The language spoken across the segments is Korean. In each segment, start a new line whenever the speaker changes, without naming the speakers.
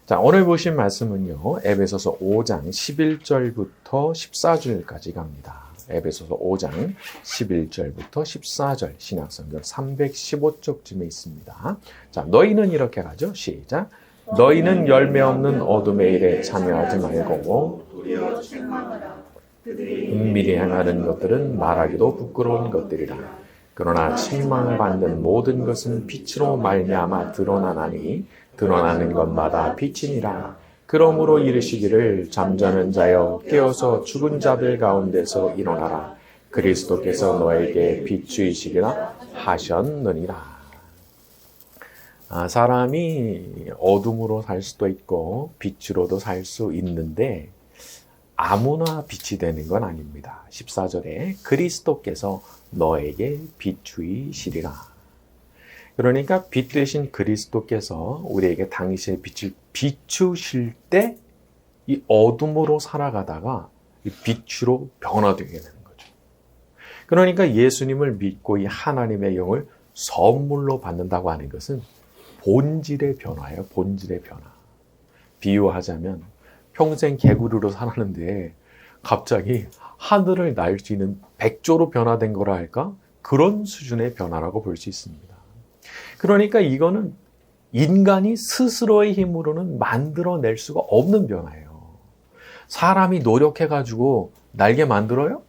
자, 오늘 보신 말씀은요, 에베소서 5장 11절부터 14절까지 갑니다. 에베소서 5장 11절부터 14절 신약성경 315쪽쯤에 있습니다. 자, 너희는 이렇게 가죠. 시작. 너희는 열매 없는 어둠의 일에 참여하지 말고 은밀히 행하는 것들은 말하기도 부끄러운 것들이라. 그러나 책망을 받는 모든 것은 빛으로 말미암아 드러나나니 드러나는 것마다 빛이니라. 그러므로 이르시기를 잠자는 자여 깨어서 죽은 자들 가운데서 일어나라. 그리스도께서 너에게 비추이시리라 하셨느니라. 사람이 어둠으로 살 수도 있고 빛으로도 살 수 있는데 아무나 빛이 되는 건 아닙니다. 14절에 그리스도께서 너에게 비추이시리라. 그러니까 빛 되신 그리스도께서 우리에게 당신의 빛을 비추실 때 이 어둠으로 살아가다가 이 빛으로 변화되게 되는 거죠. 그러니까 예수님을 믿고 이 하나님의 영을 선물로 받는다고 하는 것은 본질의 변화예요. 본질의 변화. 비유하자면 평생 개구리로 살았는데 갑자기 하늘을 날 수 있는 백조로 변화된 거라 할까? 그런 수준의 변화라고 볼 수 있습니다. 그러니까 이거는 인간이 스스로의 힘으로는 만들어낼 수가 없는 변화예요. 사람이 노력해가지고 날개 만들어요?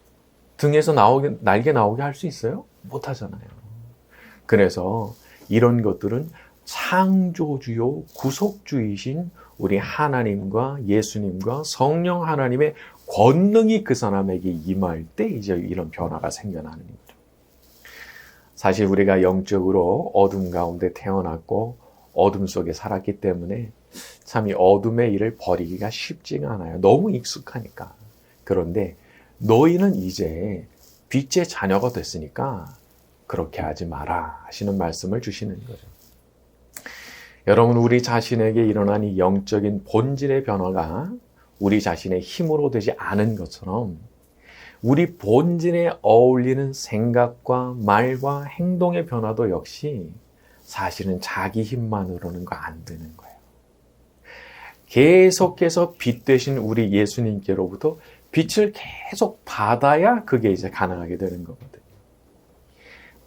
등에서 날개 나오게 할 수 있어요? 못하잖아요. 그래서 이런 것들은 창조주요 구속주이신 우리 하나님과 예수님과 성령 하나님의 권능이 그 사람에게 임할 때 이제 이런 변화가 생겨나는 거죠. 사실 우리가 영적으로 어둠 가운데 태어났고 어둠 속에 살았기 때문에 참 이 어둠의 일을 버리기가 쉽지가 않아요. 너무 익숙하니까. 그런데 너희는 이제 빛의 자녀가 됐으니까 그렇게 하지 마라 하시는 말씀을 주시는 거죠. 여러분, 우리 자신에게 일어난 이 영적인 본질의 변화가 우리 자신의 힘으로 되지 않은 것처럼 우리 본질에 어울리는 생각과 말과 행동의 변화도 역시 사실은 자기 힘만으로는 안 되는 거예요. 계속해서 빛 되신 우리 예수님께로부터 빛을 계속 받아야 그게 이제 가능하게 되는 거거든요.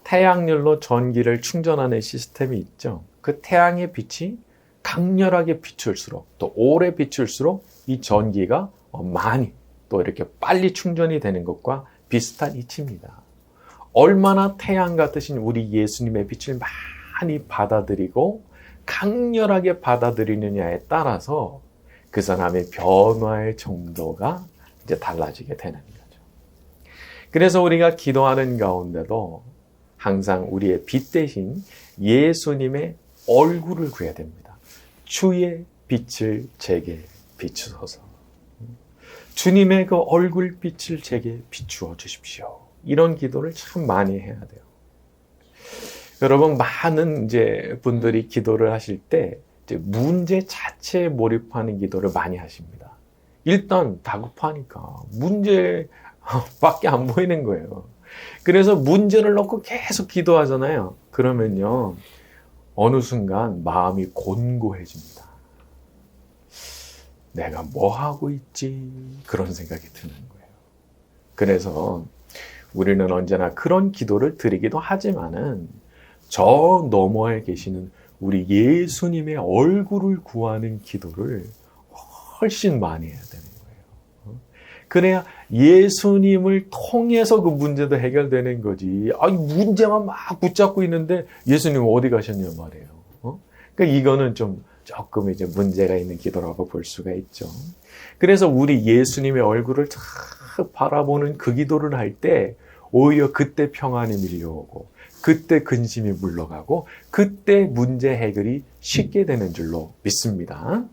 태양열로 전기를 충전하는 시스템이 있죠. 그 태양의 빛이 강렬하게 비출수록 또 오래 비출수록 이 전기가 많이 또 이렇게 빨리 충전이 되는 것과 비슷한 이치입니다. 얼마나 태양 같으신 우리 예수님의 빛을 많이 받아들이고 강렬하게 받아들이느냐에 따라서 그 사람의 변화의 정도가 이제 달라지게 되는 거죠. 그래서 우리가 기도하는 가운데도 항상 우리의 빛 대신 예수님의 얼굴을 구해야 됩니다. 주의 빛을 제게 비추소서. 주님의 그 얼굴빛을 제게 비추어 주십시오. 이런 기도를 참 많이 해야 돼요. 여러분, 많은 이제 분들이 기도를 하실 때 이제 문제 자체에 몰입하는 기도를 많이 하십니다. 일단 다급하니까 문제밖에 안 보이는 거예요. 그래서 문제를 놓고 계속 기도하잖아요. 그러면요, 어느 순간 마음이 곤고해집니다. 내가 뭐 하고 있지? 그런 생각이 드는 거예요. 그래서 우리는 언제나 그런 기도를 드리기도 하지만은 저 너머에 계시는 우리 예수님의 얼굴을 구하는 기도를 훨씬 많이 해야 되는 거예요. 그래야 예수님을 통해서 그 문제도 해결되는 거지. 문제만 막 붙잡고 있는데 예수님 어디 가셨냐 말이에요. 그러니까 이거는 조금 이제 문제가 있는 기도라고 볼 수가 있죠. 그래서 우리 예수님의 얼굴을 탁 바라보는 그 기도를 할 때 오히려 그때 평안이 밀려오고 그때 근심이 물러가고 그때 문제 해결이 쉽게 되는 줄로 믿습니다.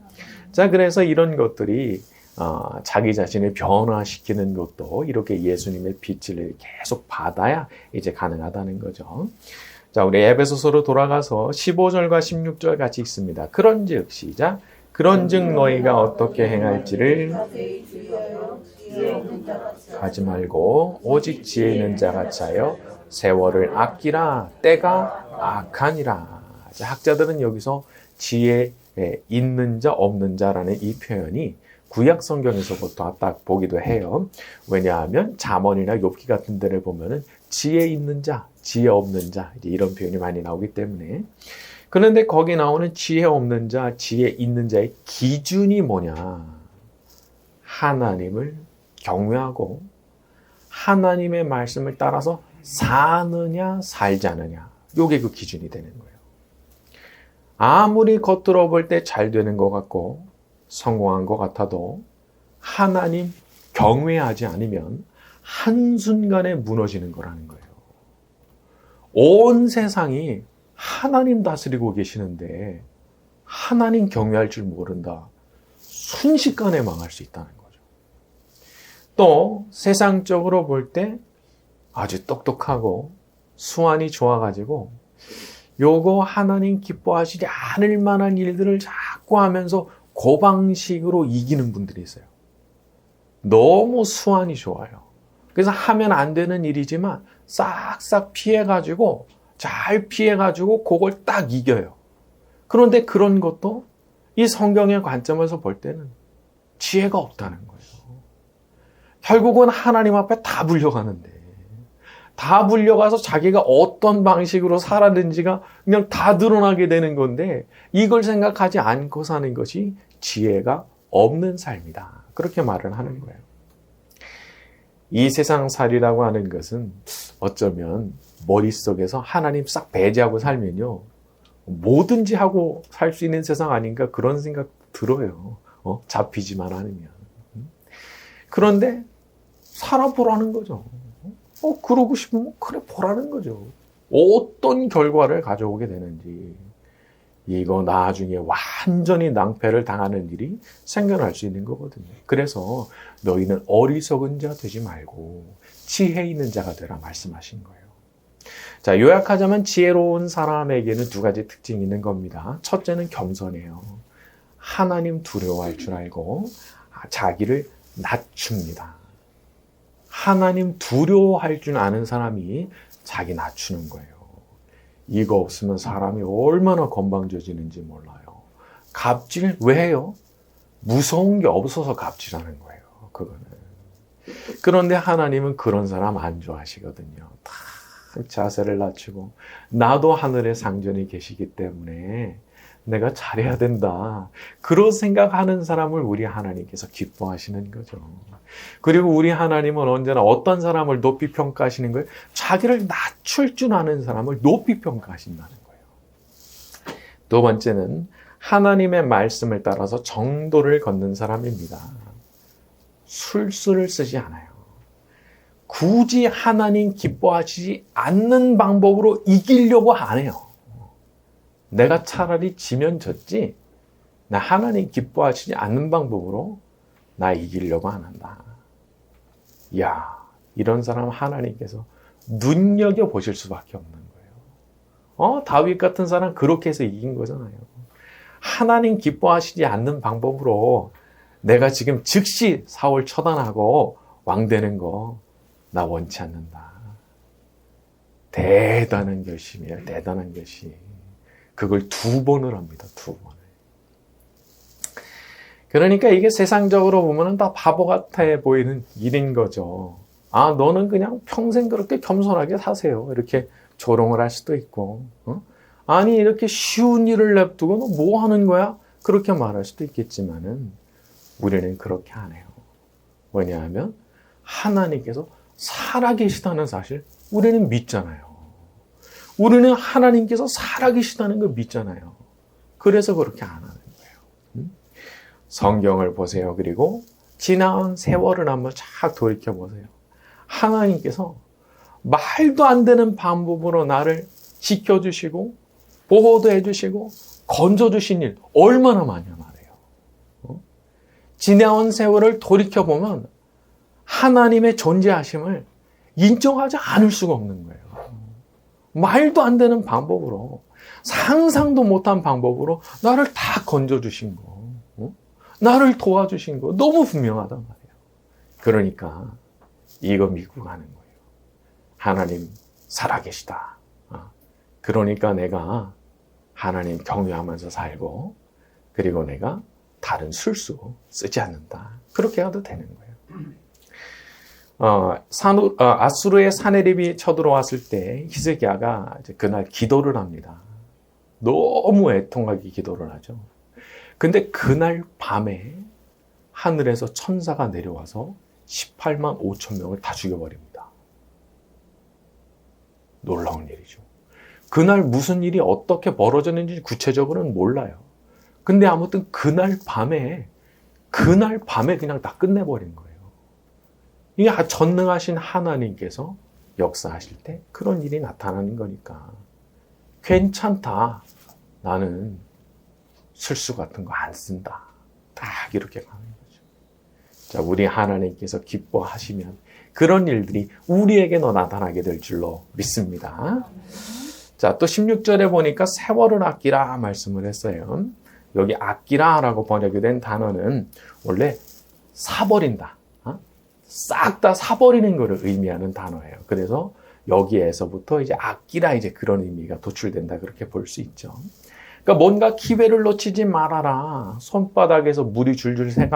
자, 그래서 이런 것들이 자기 자신을 변화시키는 것도 이렇게 예수님의 빛을 계속 받아야 이제 가능하다는 거죠. 자, 우리 에베소서로 돌아가서 15절과 16절 같이 읽습니다. 그런즉 시작. 그런즉 너희가 어떻게 행할지를 하지 말고 오직 지혜 있는 자같이 하여 세월을 아끼라. 때가 악하니라. 자, 학자들은 여기서 지혜 있는 자 없는 자라는 이 표현이 구약 성경에서부터 딱 보기도 해요. 왜냐하면 잠언이나 욥기 같은 데를 보면은 지혜 있는 자, 지혜 없는 자 이런 표현이 많이 나오기 때문에. 그런데 거기 나오는 지혜 없는 자, 지혜 있는 자의 기준이 뭐냐? 하나님을 경외하고 하나님의 말씀을 따라서 사느냐 살지 않느냐. 이게 그 기준이 되는 거예요. 아무리 겉으로 볼 때 잘 되는 것 같고 성공한 것 같아도 하나님 경외하지 않으면 한순간에 무너지는 거라는 거예요. 온 세상이 하나님 다스리고 계시는데 하나님 경외할 줄 모른다. 순식간에 망할 수 있다는 거죠. 또 세상적으로 볼 때 아주 똑똑하고 수완이 좋아가지고 요거 하나님 기뻐하시지 않을 만한 일들을 자꾸 하면서 그 방식으로 이기는 분들이 있어요. 너무 수완이 좋아요. 그래서 하면 안 되는 일이지만 싹싹 피해가지고 잘 피해가지고 그걸 딱 이겨요. 그런데 그런 것도 이 성경의 관점에서 볼 때는 지혜가 없다는 거예요. 결국은 하나님 앞에 다 불려가는데 다 불려가서 자기가 어떤 방식으로 살았는지가 그냥 다 드러나게 되는 건데 이걸 생각하지 않고 사는 것이 지혜가 없는 삶이다. 그렇게 말을 하는 거예요. 이 세상살이라고 하는 것은 어쩌면 머릿속에서 하나님 싹 배제하고 살면요. 뭐든지 하고 살 수 있는 세상 아닌가 그런 생각 들어요. 잡히지만 않으면. 그런데 살아보라는 거죠. 그러고 싶으면 그래 보라는 거죠. 어떤 결과를 가져오게 되는지. 이거 나중에 완전히 낭패를 당하는 일이 생겨날 수 있는 거거든요. 그래서 너희는 어리석은 자 되지 말고 지혜 있는 자가 되라 말씀하신 거예요. 자, 요약하자면 지혜로운 사람에게는 두 가지 특징이 있는 겁니다. 첫째는 겸손해요. 하나님 두려워할 줄 알고 자기를 낮춥니다. 하나님 두려워할 줄 아는 사람이 자기 낮추는 거예요. 이거 없으면 사람이 얼마나 건방져지는지 몰라요. 갑질 왜 해요? 무서운 게 없어서 갑질하는 거예요. 그거는. 그런데 하나님은 그런 사람 안 좋아하시거든요. 다 자세를 낮추고 나도 하늘의 상전이 계시기 때문에 내가 잘해야 된다. 그런 생각하는 사람을 우리 하나님께서 기뻐하시는 거죠. 그리고 우리 하나님은 언제나 어떤 사람을 높이 평가하시는 거예요? 자기를 낮출 줄 아는 사람을 높이 평가하신다는 거예요. 두 번째는 하나님의 말씀을 따라서 정도를 걷는 사람입니다. 술수를 쓰지 않아요. 굳이 하나님 기뻐하시지 않는 방법으로 이기려고 안 해요. 내가 차라리 지면 졌지 나 하나님 기뻐하시지 않는 방법으로 나 이기려고 안 한다. 이야, 이런 사람 하나님께서 눈여겨보실 수밖에 없는 거예요. 다윗 같은 사람 그렇게 해서 이긴 거잖아요. 하나님 기뻐하시지 않는 방법으로 내가 지금 즉시 사울 처단하고 왕 되는 거 나 원치 않는다. 대단한 결심이에요. 대단한 결심. 그걸 2번을 합니다. 2번을. 그러니까 이게 세상적으로 보면 다 바보 같아 보이는 일인 거죠. 아, 너는 그냥 평생 그렇게 겸손하게 사세요. 이렇게 조롱을 할 수도 있고. 아니, 이렇게 쉬운 일을 냅두고 너 뭐 하는 거야? 그렇게 말할 수도 있겠지만은 우리는 그렇게 안 해요. 왜냐하면 하나님께서 살아계시다는 사실 우리는 믿잖아요. 우리는 하나님께서 살아계시다는 걸 믿잖아요. 그래서 그렇게 안 하는 거예요. 성경을 보세요. 그리고 지나온 세월을 한번 쫙 돌이켜보세요. 하나님께서 말도 안 되는 방법으로 나를 지켜주시고 보호도 해주시고 건져주신 일 얼마나 많냐 말이에요. 지나온 세월을 돌이켜보면 하나님의 존재하심을 인정하지 않을 수가 없는 거예요. 말도 안 되는 방법으로 상상도 못한 방법으로 나를 다 건져주신 거, 나를 도와주신 거 너무 분명하단 말이에요. 그러니까 이거 믿고 가는 거예요. 하나님 살아계시다. 그러니까 내가 하나님 경외하면서 살고 그리고 내가 다른 술수 쓰지 않는다. 그렇게 해도 되는 거예요. 아수르의 사내립이 쳐들어왔을 때 히스기야가 그날 기도를 합니다. 너무 애통하게 기도를 하죠. 근데 그날 밤에 하늘에서 천사가 내려와서 18만 5천 명을 다 죽여버립니다. 놀라운 일이죠. 그날 무슨 일이 어떻게 벌어졌는지 구체적으로는 몰라요. 근데 아무튼 그날 밤에 그냥 다 끝내버린 거예요. 이게 전능하신 하나님께서 역사하실 때 그런 일이 나타나는 거니까 괜찮다. 나는 술수 같은 거 안 쓴다. 딱 이렇게 가는 거죠. 자, 우리 하나님께서 기뻐하시면 그런 일들이 우리에게도 나타나게 될 줄로 믿습니다. 자, 또 16절에 보니까 세월을 아끼라 말씀을 했어요. 여기 아끼라라고 번역이 된 단어는 원래 사버린다. 싹 다 사버리는 것을 의미하는 단어예요. 그래서 여기에서부터 이제 아끼라 이제 그런 의미가 도출된다. 그렇게 볼 수 있죠. 그러니까 뭔가 기회를 놓치지 말아라. 손바닥에서 물이 줄줄 새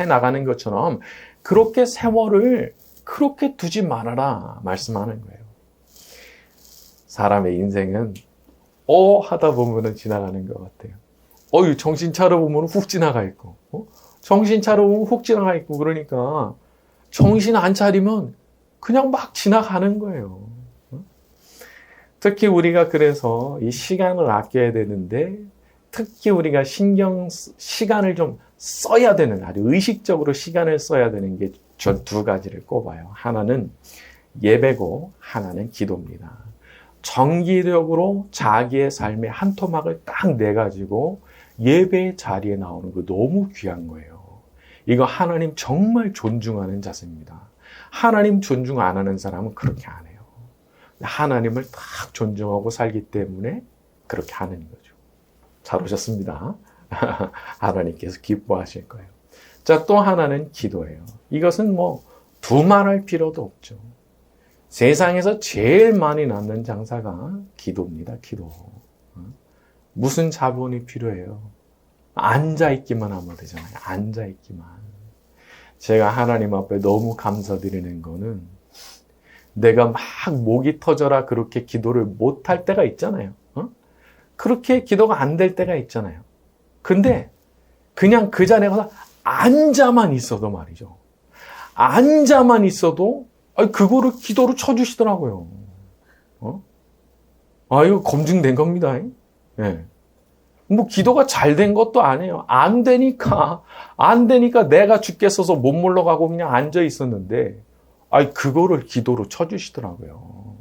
나가는 것처럼 그렇게 세월을 그렇게 두지 말아라 말씀하는 거예요. 사람의 인생은 하다 보면은 지나가는 것 같아요. 정신 차려보면 훅 지나가 있고, 정신 차려보면 훅 지나가 있고, 그러니까 정신 안 차리면 그냥 막 지나가는 거예요. 특히 우리가 그래서 이 시간을 아껴야 되는데, 특히 우리가 시간을 좀 써야 되는, 아주 의식적으로 시간을 써야 되는 게 전 두 가지를 꼽아요. 하나는 예배고, 하나는 기도입니다. 정기적으로 자기의 삶의 한 토막을 딱 내가지고 예배의 자리에 나오는 거 너무 귀한 거예요. 이거 하나님 정말 존중하는 자세입니다. 하나님 존중 안 하는 사람은 그렇게 안 해요. 하나님을 딱 존중하고 살기 때문에 그렇게 하는 거죠. 잘 오셨습니다. 하나님께서 기뻐하실 거예요. 자, 또 하나는 기도예요. 이것은 두말할 필요도 없죠. 세상에서 제일 많이 낳는 장사가 기도입니다. 기도. 무슨 자본이 필요해요? 앉아있기만 하면 되잖아요. 앉아있기만. 제가 하나님 앞에 너무 감사드리는 거는 내가 막 목이 터져라 그렇게 기도를 못할 때가 있잖아요. 그렇게 기도가 안 될 때가 있잖아요. 근데 그냥 그 자리에 가서 앉아만 있어도 말이죠. 앉아만 있어도 그거를 기도로 쳐주시더라고요. 이거 검증된 겁니다. 예. 기도가 잘 된 것도 아니에요. 안 되니까 내가 죽겠어서 못 물러가고 그냥 앉아 있었는데, 그거를 기도로 쳐주시더라고요.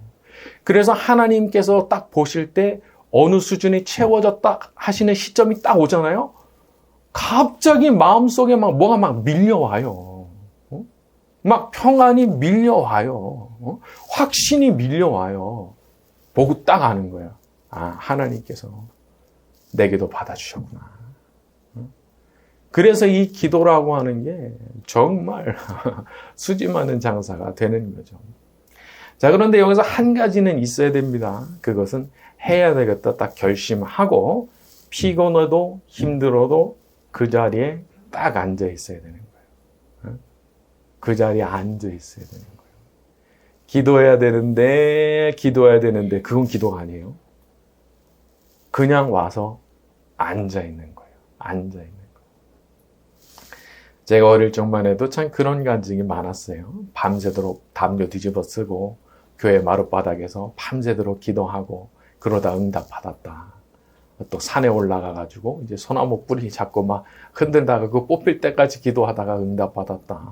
그래서 하나님께서 딱 보실 때 어느 수준이 채워졌다 하시는 시점이 딱 오잖아요. 갑자기 마음속에 뭐가 막 밀려와요. 막 평안이 밀려와요. 확신이 밀려와요. 보고 딱 아는 거예요. 하나님께서 내게도 받아주셨구나. 그래서 이 기도라고 하는 게 정말 수지 많은 장사가 되는 거죠. 자, 그런데 여기서 한 가지는 있어야 됩니다. 그것은 해야 되겠다 딱 결심하고 피곤해도 힘들어도 그 자리에 딱 앉아 있어야 되는 거예요. 그 자리에 앉아 있어야 되는 거예요. 기도해야 되는데 그건 기도가 아니에요. 그냥 와서 앉아 있는 거예요. 앉아 있는 거예요. 제가 어릴 적만 해도 참 그런 간증이 많았어요. 밤새도록 담요 뒤집어 쓰고 교회 마룻바닥에서 밤새도록 기도하고 그러다 응답 받았다. 또 산에 올라가가지고 이제 소나무 뿌리 잡고 막 흔들다가 그 뽑힐 때까지 기도하다가 응답 받았다.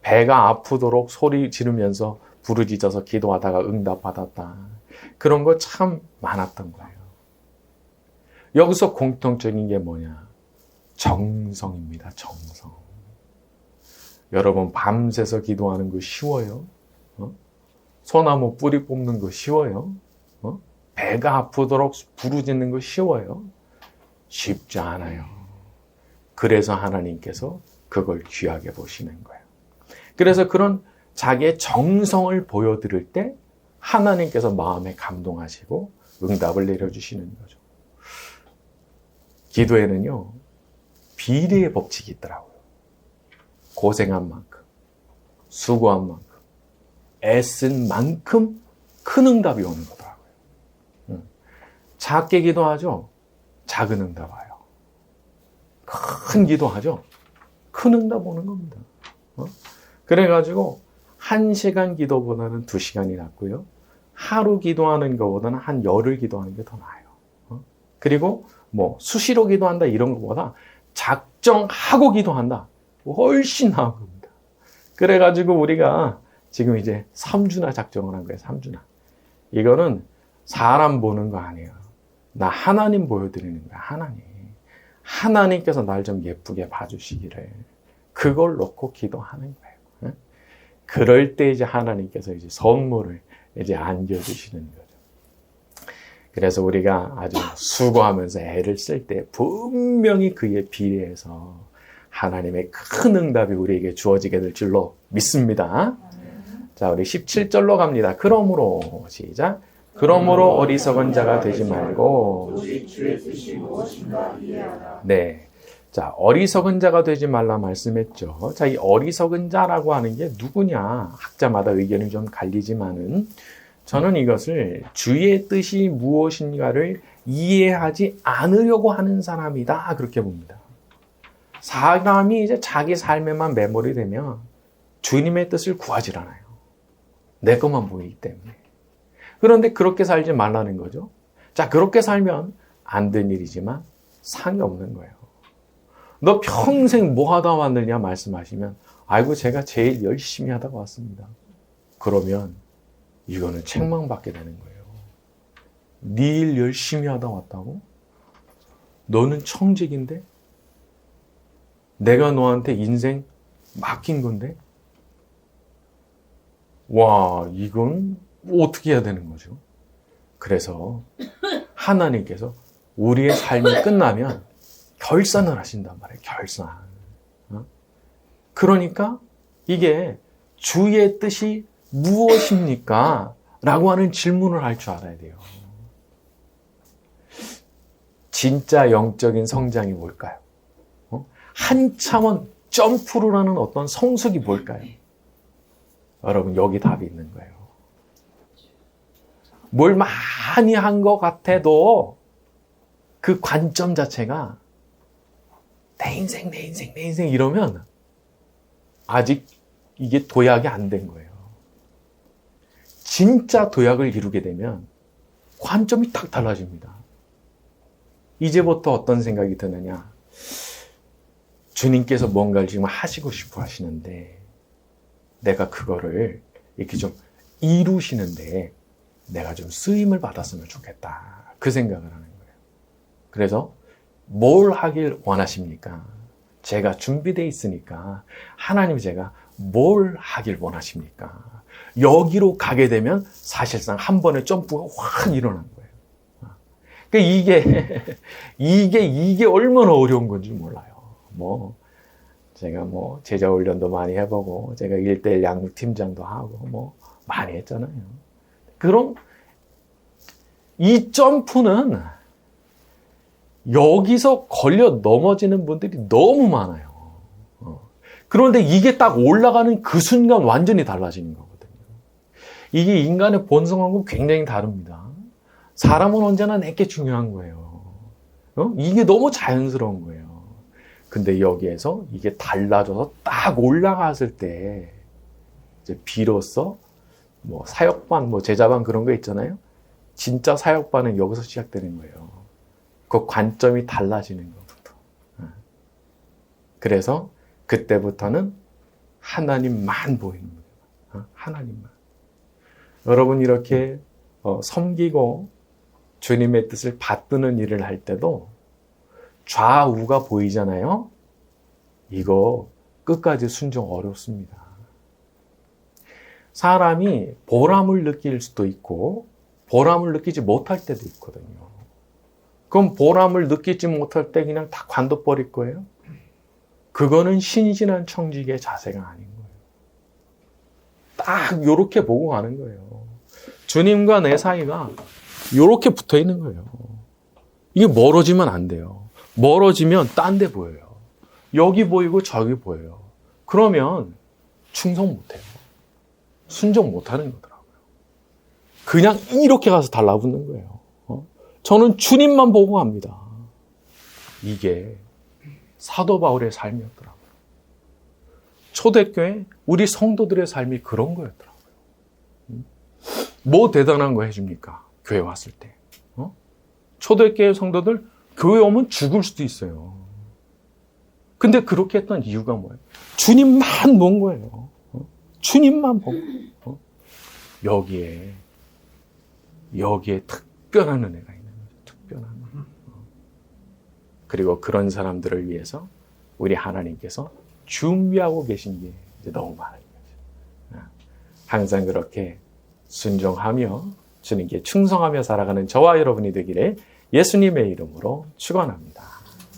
배가 아프도록 소리 지르면서 부르짖어서 기도하다가 응답 받았다. 그런 거 참 많았던 거예요. 여기서 공통적인 게 뭐냐? 정성입니다. 정성. 여러분 밤새서 기도하는 거 쉬워요? 소나무 뿌리 뽑는 거 쉬워요? 배가 아프도록 부르짖는 거 쉬워요? 쉽지 않아요. 그래서 하나님께서 그걸 귀하게 보시는 거예요. 그래서 그런 자기의 정성을 보여드릴 때 하나님께서 마음에 감동하시고 응답을 내려주시는 거죠. 기도에는요, 비례의 법칙이 있더라고요. 고생한 만큼, 수고한 만큼, 애쓴 만큼 큰 응답이 오는 거더라고요. 작게 기도하죠? 작은 응답 와요. 큰 기도하죠? 큰 응답 오는 겁니다. 그래가지고 1시간 기도보다는 2시간이 낫고요. 하루 기도하는 것보다는 한 열흘 기도하는 게 더 나아요. 그리고 뭐 수시로 기도한다 이런 것보다 작정하고 기도한다. 훨씬 나은 겁니다. 그래가지고 우리가 지금 이제 3주나 작정을 한 거예요. 3주나. 이거는 사람 보는 거 아니에요. 나 하나님 보여드리는 거야. 하나님. 하나님께서 날 좀 예쁘게 봐주시기를. 그걸 놓고 기도하는 거예요. 그럴 때 이제 하나님께서 이제 선물을 이제 안겨주시는 거죠. 그래서 우리가 아주 수고하면서 애를 쓸 때 분명히 그에 비례해서 하나님의 큰 응답이 우리에게 주어지게 될 줄로 믿습니다. 자, 우리 17절로 갑니다. 그러므로 시작. 그러므로 어리석은 자가 되지 말고 오직 주의 뜻이 무엇인가 이해하라. 네. 자, 어리석은 자가 되지 말라 말씀했죠. 자, 이 어리석은 자라고 하는 게 누구냐? 학자마다 의견이 좀 갈리지만은 저는 이것을 주의 뜻이 무엇인가를 이해하지 않으려고 하는 사람이다. 그렇게 봅니다. 사람이 이제 자기 삶에만 매몰이 되면 주님의 뜻을 구하지 않아요. 내 것만 보이기 때문에. 그런데 그렇게 살지 말라는 거죠. 자, 그렇게 살면 안 된 일이지만 상이 없는 거예요. 너 평생 뭐 하다 왔느냐 말씀하시면 아이고 제가 제일 열심히 하다가 왔습니다. 그러면 이거는 책망받게 되는 거예요. 네 일 열심히 하다 왔다고? 너는 청직인데? 내가 너한테 인생 맡긴 건데? 와, 이건 어떻게 해야 되는 거죠? 그래서 하나님께서 우리의 삶이 끝나면 결산을 하신단 말이에요. 결산. 그러니까 이게 주의 뜻이 무엇입니까? 라고 하는 질문을 할 줄 알아야 돼요. 진짜 영적인 성장이 뭘까요? 한참은 점프를 하는 어떤 성숙이 뭘까요? 여러분, 여기 답이 있는 거예요. 뭘 많이 한 것 같아도 그 관점 자체가 내 인생, 내 인생, 내 인생 이러면 아직 이게 도약이 안 된 거예요. 진짜 도약을 이루게 되면 관점이 딱 달라집니다. 이제부터 어떤 생각이 드느냐. 주님께서 뭔가를 지금 하시고 싶어 하시는데 내가 그거를 이렇게 좀 이루시는데 내가 좀 쓰임을 받았으면 좋겠다. 그 생각을 하는 거예요. 그래서 뭘 하길 원하십니까? 제가 준비되어 있으니까 하나님 제가 뭘 하길 원하십니까? 여기로 가게 되면 사실상 한 번에 점프가 확 일어난 거예요. 그러니까 이게 얼마나 어려운 건지 몰라요. 제가 제자 훈련도 많이 해보고 제가 1:1 양육팀장도 하고 많이 했잖아요. 그럼 이 점프는 여기서 걸려 넘어지는 분들이 너무 많아요. 그런데 이게 딱 올라가는 그 순간 완전히 달라지는 거거든요. 이게 인간의 본성하고 굉장히 다릅니다. 사람은 언제나 내게 중요한 거예요. 이게 너무 자연스러운 거예요. 근데 여기에서 이게 달라져서 딱 올라갔을 때 이제 비로소 사역반, 제자반 그런 거 있잖아요. 진짜 사역반은 여기서 시작되는 거예요. 그 관점이 달라지는 것부터. 그래서 그때부터는 하나님만 보이는 거예요. 하나님만. 여러분 이렇게 섬기고 주님의 뜻을 받드는 일을 할 때도 좌우가 보이잖아요. 이거 끝까지 순종 어렵습니다. 사람이 보람을 느낄 수도 있고 보람을 느끼지 못할 때도 있거든요. 그럼 보람을 느끼지 못할 때 그냥 다 관둬버릴 거예요? 그거는 신실한 청직의 자세가 아닌 거예요. 딱 요렇게 보고 가는 거예요. 주님과 내 사이가 요렇게 붙어 있는 거예요. 이게 멀어지면 안 돼요. 멀어지면 딴 데 보여요. 여기 보이고 저기 보여요. 그러면 충성 못해요. 순종 못하는 거더라고요. 그냥 이렇게 가서 달라붙는 거예요. 저는 주님만 보고 갑니다. 이게 사도 바울의 삶이었더라고요. 초대교회 우리 성도들의 삶이 그런 거였더라고요. 뭐 대단한 거 해줍니까? 교회 왔을 때. 초대교회 성도들 교회 오면 죽을 수도 있어요. 근데 그렇게 했던 이유가 뭐예요? 주님만 본 거예요. 주님만 보고. 여기에 특별한 은혜가 있는 거죠. 특별한 은혜. 그리고 그런 사람들을 위해서 우리 하나님께서 준비하고 계신 게 이제 너무 많은 거죠. 항상 그렇게 순종하며 주님께 충성하며 살아가는 저와 여러분이 되기를 예수님의 이름으로 축원합니다.